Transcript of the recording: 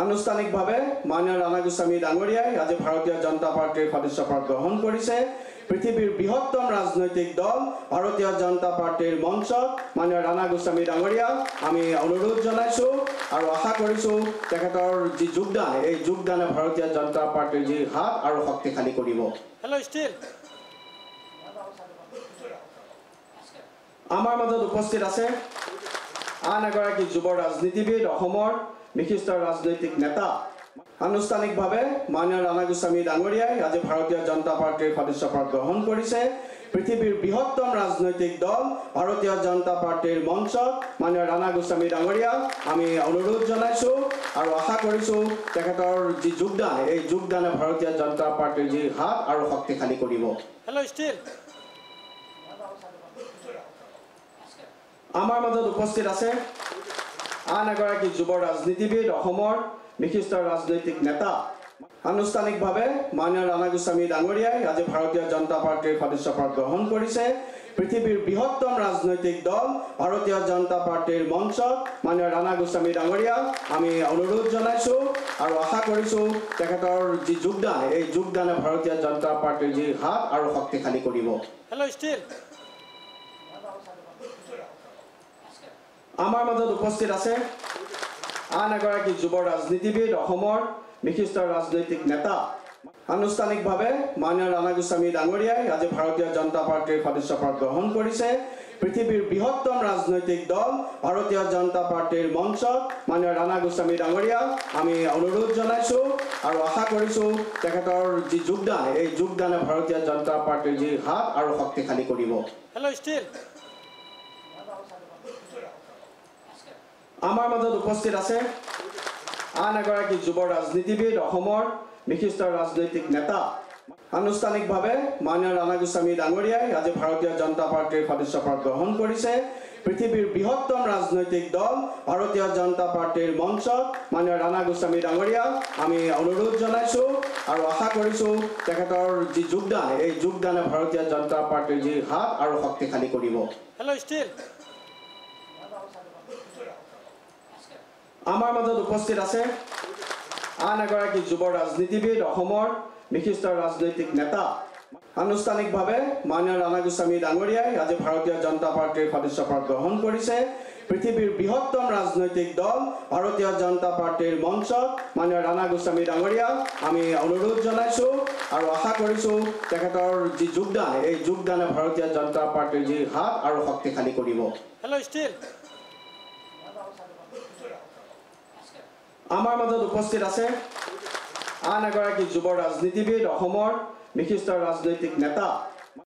আনুষ্ঠানিকভাৱে মাননীয় ৰাণা গোস্বামী ডাঙৰীয়াই আজি ভাৰতীয় জনতা পাৰ্টিৰ সদস্যপদ গ্ৰহণ কৰিছে। পৃথিৱীৰ বৃহত্তম ৰাজনৈতিক দল ভাৰতীয় জনতা পাৰ্টিৰ মঞ্চত মাননীয় ৰাণা গোস্বামী ডাঙৰীয়া আমি অনুৰোধ জনাইছো আৰু আশা কৰিছো তেখেতৰ যি যোগদান এই যোগদানে ভাৰতীয় জনতা পাৰ্টিৰ যি হাত আৰু শক্তিশালী কৰিব। আমাৰ মাজত উপস্থিত আছে আন এগৰাকী যুৱ ৰাজনীতিবিদ অসমৰ বিশিষ্ট ৰাজনৈতিক নেতা। আনুষ্ঠানিকভাৱে মাননীয় ৰাণা গোস্বামী ডাঙৰীয়াই আজি ভাৰতীয় জনতা পাৰ্টিৰ সদস্যপদ গ্ৰহণ কৰিছে। পৃথিৱীৰ বৃহত্তম ৰাজনৈতিক দল ভাৰতীয় জনতা পাৰ্টিৰ মঞ্চত মাননীয় ৰাণা গোস্বামী ডাঙৰীয়া আমি অনুৰোধ জনাইছো আৰু আশা কৰিছো তেখেতৰ যি যোগদান এই যোগদানে ভাৰতীয় জনতা পাৰ্টিৰ যি হাত আৰু শক্তিশালী কৰিব। আমাৰ মাজত উপস্থিত আছে আন এগৰাকী যুৱ ৰাজনীতিবিদ অসমৰ বিশিষ্ট ৰাজনৈতিক নেতা। আনুষ্ঠানিকভাৱে মাননীয় ৰাণা গোস্বামী ডাঙৰীয়াই আজি ভাৰতীয় জনতা পাৰ্টিৰ সদস্যপদ গ্ৰহণ কৰিছে। পৃথিৱীৰ বৃহত্তম ৰাজনৈতিক দল ভাৰতীয় জনতা পাৰ্টিৰ মঞ্চত মাননীয় ৰাণা গোস্বামী ডাঙৰীয়া আমি অনুৰোধ জনাইছো আৰু আশা কৰিছো তেখেতৰ যি যোগদান এই যোগদানে ভাৰতীয় জনতা পাৰ্টিৰ যি হাত আৰু শক্তিশালী কৰিব। আমাৰ মাজত উপস্থিত আছে আন এগৰাকী যুৱ ৰাজনীতিবিদ অসমৰ বিশিষ্ট ৰাজনৈতিক নেতা। আনুষ্ঠানিকভাৱে মাননীয় ৰাণা গোস্বামী ডাঙৰীয়াই আজি ভাৰতীয় জনতা পাৰ্টিৰ সদস্যপদ গ্ৰহণ কৰিছে। পৃথিৱীৰ বৃহত্তম ৰাজনৈতিক দল ভাৰতীয় জনতা পাৰ্টিৰ মঞ্চত মাননীয় ৰাণা গোস্বামী ডাঙৰীয়া আমি অনুৰোধ জনাইছো আৰু আশা কৰিছো তেখেতৰ যি যোগদান এই যোগদানে ভাৰতীয় জনতা পাৰ্টিৰ যি হাত আৰু শক্তিশালী কৰিব। আমাৰ মাজত উপস্থিত আছে আন এগৰাকী যুৱ ৰাজনীতিবিদ অসমৰ বিশিষ্ট ৰাজনৈতিক নেতা। আনুষ্ঠানিকভাৱে মাননীয় ৰাণা গোস্বামী ডাঙৰীয়াই আজি ভাৰতীয় জনতা পাৰ্টিৰ সদস্যপদ গ্ৰহণ কৰিছে। পৃথিৱীৰ বৃহত্তম ৰাজনৈতিক দল ভাৰতীয় জনতা পাৰ্টিৰ মঞ্চত মাননীয় ৰাণা গোস্বামী ডাঙৰীয়া আমি অনুৰোধ জনাইছো আৰু আশা কৰিছো তেখেতৰ যি যোগদান এই যোগদানে ভাৰতীয় জনতা পাৰ্টিৰ যি হাত আৰু শক্তিশালী কৰিব। আমাৰ মাজত উপস্থিত আছে আন এগৰাকী যুৱ ৰাজনীতিবিদ অসমৰ বিশিষ্ট ৰাজনৈতিক নেতা। আনুষ্ঠানিকভাৱে মাননীয় ৰাণা গোস্বামী ডাঙৰীয়াই আজি ভাৰতীয় জনতা পাৰ্টিৰ সদস্যপদ গ্ৰহণ কৰিছে। পৃথিৱীৰ বৃহত্তম ৰাজনৈতিক দল ভাৰতীয় জনতা পাৰ্টিৰ মঞ্চত মাননীয় ৰাণা গোস্বামী ডাঙৰীয়া আমি অনুৰোধ জনাইছো আৰু আশা কৰিছো তেখেতৰ যি যোগদান এই যোগদানে ভাৰতীয় জনতা পাৰ্টিৰ যি হাত আৰু শক্তিশালী কৰিব। আমাৰ মাজত উপস্থিত আছে আন এগৰাকী যুৱ ৰাজনীতিবিদ অসমৰ বিশিষ্ট ৰাজনৈতিক নেতা।